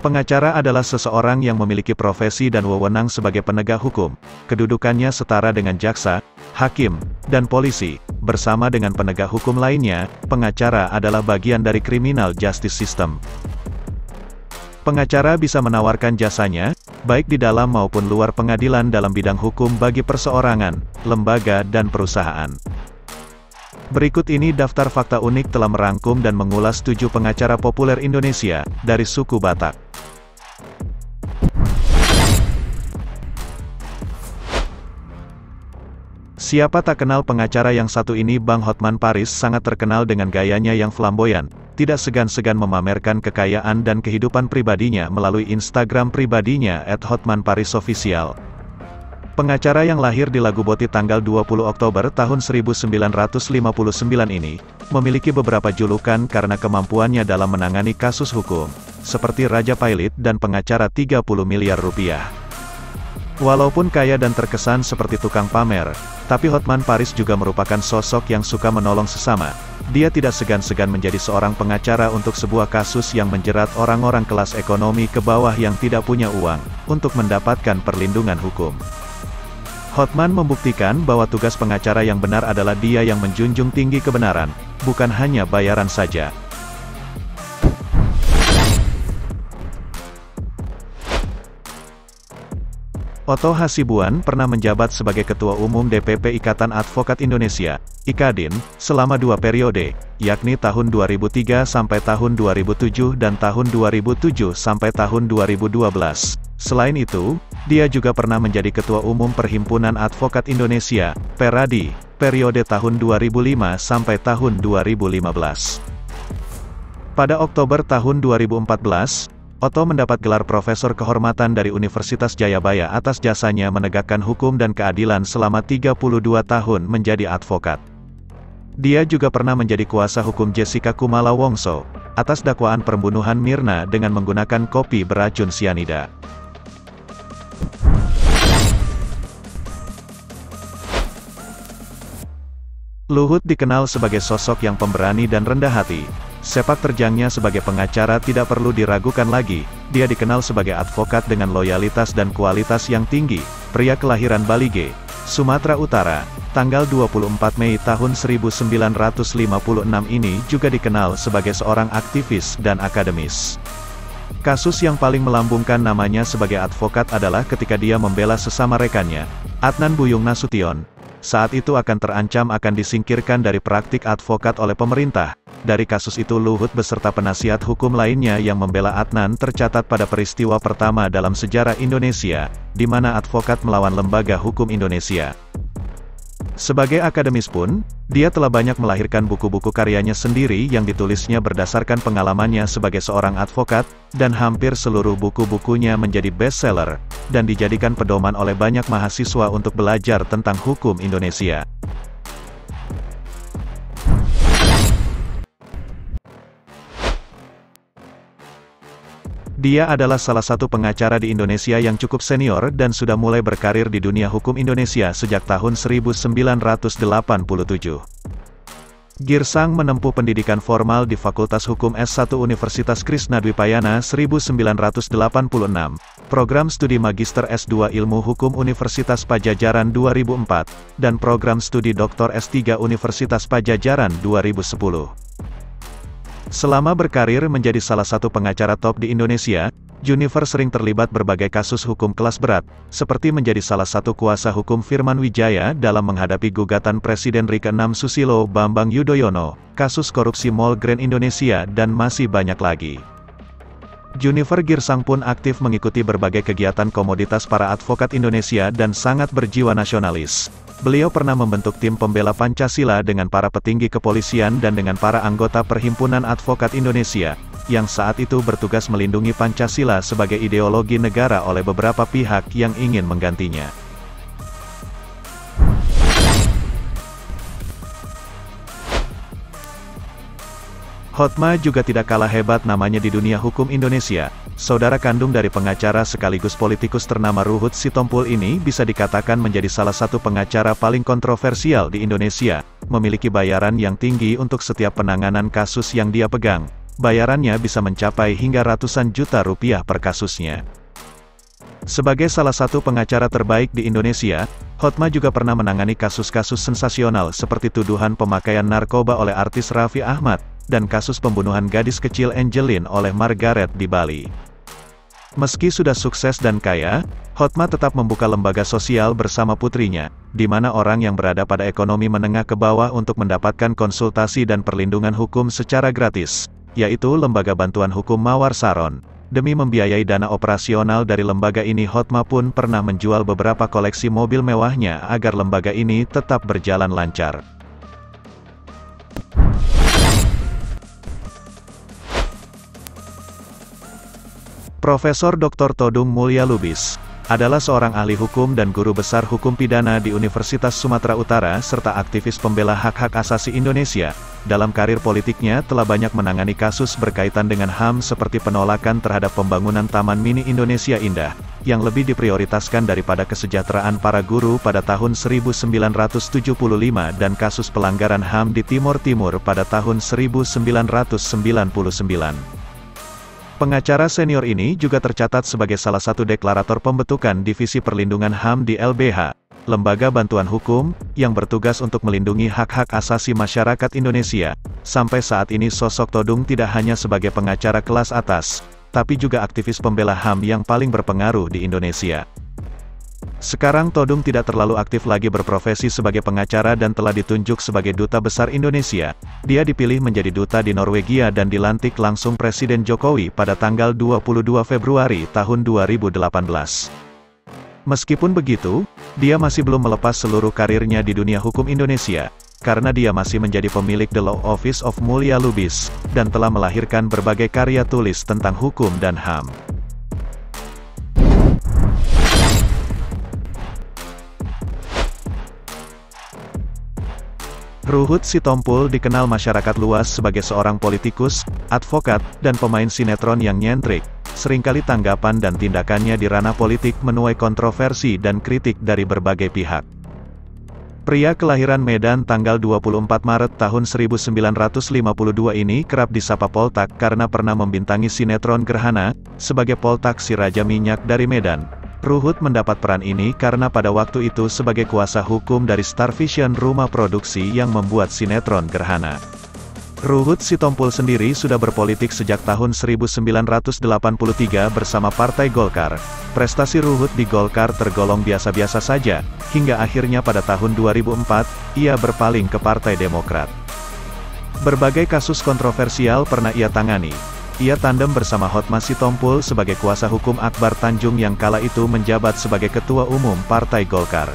Pengacara adalah seseorang yang memiliki profesi dan wewenang sebagai penegak hukum. Kedudukannya setara dengan jaksa, hakim, dan polisi. Bersama dengan penegak hukum lainnya, pengacara adalah bagian dari criminal justice system. Pengacara bisa menawarkan jasanya, baik di dalam maupun luar pengadilan dalam bidang hukum bagi perseorangan, lembaga dan perusahaan. Berikut ini daftar fakta unik telah merangkum dan mengulas 7 pengacara populer Indonesia, dari suku Batak. Siapa tak kenal pengacara yang satu ini? Bang Hotman Paris sangat terkenal dengan gayanya yang flamboyan, tidak segan-segan memamerkan kekayaan dan kehidupan pribadinya melalui Instagram pribadinya @hotmanparisofficial. Pengacara yang lahir di Laguboti tanggal 20 Oktober tahun 1959 ini, memiliki beberapa julukan karena kemampuannya dalam menangani kasus hukum, seperti Raja Pailit dan pengacara 30 miliar rupiah. Walaupun kaya dan terkesan seperti tukang pamer, tapi Hotman Paris juga merupakan sosok yang suka menolong sesama. Dia tidak segan-segan menjadi seorang pengacara untuk sebuah kasus yang menjerat orang-orang kelas ekonomi ke bawah yang tidak punya uang, untuk mendapatkan perlindungan hukum. Hotman membuktikan bahwa tugas pengacara yang benar adalah dia yang menjunjung tinggi kebenaran, bukan hanya bayaran saja. Otto Hasibuan pernah menjabat sebagai Ketua Umum DPP Ikatan Advokat Indonesia, IKADIN, selama 2 periode, yakni tahun 2003 sampai tahun 2007 dan tahun 2007 sampai tahun 2012. Selain itu, dia juga pernah menjadi Ketua Umum Perhimpunan Advokat Indonesia, PERADI, periode tahun 2005 sampai tahun 2015. Pada Oktober tahun 2014, Otto mendapat gelar Profesor Kehormatan dari Universitas Jayabaya atas jasanya menegakkan hukum dan keadilan selama 32 tahun menjadi advokat. Dia juga pernah menjadi kuasa hukum Jessica Kumala Wongso, atas dakwaan pembunuhan Mirna dengan menggunakan kopi beracun sianida. Luhut dikenal sebagai sosok yang pemberani dan rendah hati. Sepak terjangnya sebagai pengacara tidak perlu diragukan lagi, dia dikenal sebagai advokat dengan loyalitas dan kualitas yang tinggi. Pria kelahiran Balige, Sumatera Utara, tanggal 24 Mei tahun 1956 ini juga dikenal sebagai seorang aktivis dan akademis. Kasus yang paling melambungkan namanya sebagai advokat adalah ketika dia membela sesama rekannya, Adnan Buyung Nasution. Saat itu akan terancam akan disingkirkan dari praktik advokat oleh pemerintah. Dari kasus itu Luhut beserta penasihat hukum lainnya yang membela Adnan tercatat pada peristiwa pertama dalam sejarah Indonesia, di mana advokat melawan lembaga hukum Indonesia. Sebagai akademis pun, dia telah banyak melahirkan buku-buku karyanya sendiri yang ditulisnya berdasarkan pengalamannya sebagai seorang advokat, dan hampir seluruh buku-bukunya menjadi bestseller, dan dijadikan pedoman oleh banyak mahasiswa untuk belajar tentang hukum Indonesia. Dia adalah salah satu pengacara di Indonesia yang cukup senior dan sudah mulai berkarir di dunia hukum Indonesia sejak tahun 1987. Girsang menempuh pendidikan formal di Fakultas Hukum S1 Universitas Krisnadwipayana 1986, program studi Magister S2 Ilmu Hukum Universitas Padjadjaran 2004, dan program studi Doktor S3 Universitas Padjadjaran 2010. Selama berkarir menjadi salah satu pengacara top di Indonesia, Junifer sering terlibat berbagai kasus hukum kelas berat, seperti menjadi salah satu kuasa hukum Firman Wijaya dalam menghadapi gugatan Presiden ke-6 Susilo Bambang Yudhoyono, kasus korupsi Mall Grand Indonesia dan masih banyak lagi. Junifer Girsang pun aktif mengikuti berbagai kegiatan komoditas para advokat Indonesia dan sangat berjiwa nasionalis. Beliau pernah membentuk tim pembela Pancasila dengan para petinggi kepolisian dan dengan para anggota Perhimpunan Advokat Indonesia, yang saat itu bertugas melindungi Pancasila sebagai ideologi negara oleh beberapa pihak yang ingin menggantinya. Hotma juga tidak kalah hebat namanya di dunia hukum Indonesia. Saudara kandung dari pengacara sekaligus politikus ternama Ruhut Sitompul ini bisa dikatakan menjadi salah satu pengacara paling kontroversial di Indonesia, memiliki bayaran yang tinggi untuk setiap penanganan kasus yang dia pegang. bayarannya bisa mencapai hingga ratusan juta rupiah per kasusnya. Sebagai salah satu pengacara terbaik di Indonesia, Hotma juga pernah menangani kasus-kasus sensasional seperti tuduhan pemakaian narkoba oleh artis Raffi Ahmad, dan kasus pembunuhan gadis kecil Angelin oleh Margaret di Bali. Meski sudah sukses dan kaya, Hotma tetap membuka lembaga sosial bersama putrinya, di mana orang yang berada pada ekonomi menengah ke bawah untuk mendapatkan konsultasi dan perlindungan hukum secara gratis, yaitu Lembaga Bantuan Hukum Mawar Saron. Demi membiayai dana operasional dari lembaga ini, Hotma pun pernah menjual beberapa koleksi mobil mewahnya agar lembaga ini tetap berjalan lancar. Profesor Dr. Todung Mulya Lubis adalah seorang ahli hukum dan guru besar hukum pidana di Universitas Sumatera Utara serta aktivis pembela hak-hak asasi Indonesia. Dalam karir politiknya telah banyak menangani kasus berkaitan dengan HAM seperti penolakan terhadap pembangunan Taman Mini Indonesia Indah, yang lebih diprioritaskan daripada kesejahteraan para guru pada tahun 1975 dan kasus pelanggaran HAM di Timor Timur pada tahun 1999. Pengacara senior ini juga tercatat sebagai salah satu deklarator pembentukan Divisi Perlindungan HAM di LBH, Lembaga Bantuan Hukum, yang bertugas untuk melindungi hak-hak asasi masyarakat Indonesia. Sampai saat ini sosok Todung tidak hanya sebagai pengacara kelas atas, tapi juga aktivis pembela HAM yang paling berpengaruh di Indonesia. Sekarang Todung tidak terlalu aktif lagi berprofesi sebagai pengacara dan telah ditunjuk sebagai Duta Besar Indonesia. Dia dipilih menjadi duta di Norwegia dan dilantik langsung Presiden Jokowi pada tanggal 22 Februari tahun 2018. Meskipun begitu, dia masih belum melepas seluruh karirnya di dunia hukum Indonesia, karena dia masih menjadi pemilik The Law Office of Mulya Lubis, dan telah melahirkan berbagai karya tulis tentang hukum dan HAM. Ruhut Sitompul dikenal masyarakat luas sebagai seorang politikus, advokat, dan pemain sinetron yang nyentrik. Seringkali tanggapan dan tindakannya di ranah politik menuai kontroversi dan kritik dari berbagai pihak. Pria kelahiran Medan tanggal 24 Maret tahun 1952 ini kerap disapa Poltak karena pernah membintangi sinetron Gerhana, sebagai Poltak si Raja Minyak dari Medan. Ruhut mendapat peran ini karena pada waktu itu sebagai kuasa hukum dari Starvision, rumah produksi yang membuat sinetron Gerhana. Ruhut Sitompul sendiri sudah berpolitik sejak tahun 1983 bersama Partai Golkar. Prestasi Ruhut di Golkar tergolong biasa-biasa saja, hingga akhirnya pada tahun 2004, ia berpaling ke Partai Demokrat. Berbagai kasus kontroversial pernah ia tangani. Ia tandem bersama Hotma Sitompul sebagai kuasa hukum Akbar Tanjung yang kala itu menjabat sebagai Ketua Umum Partai Golkar.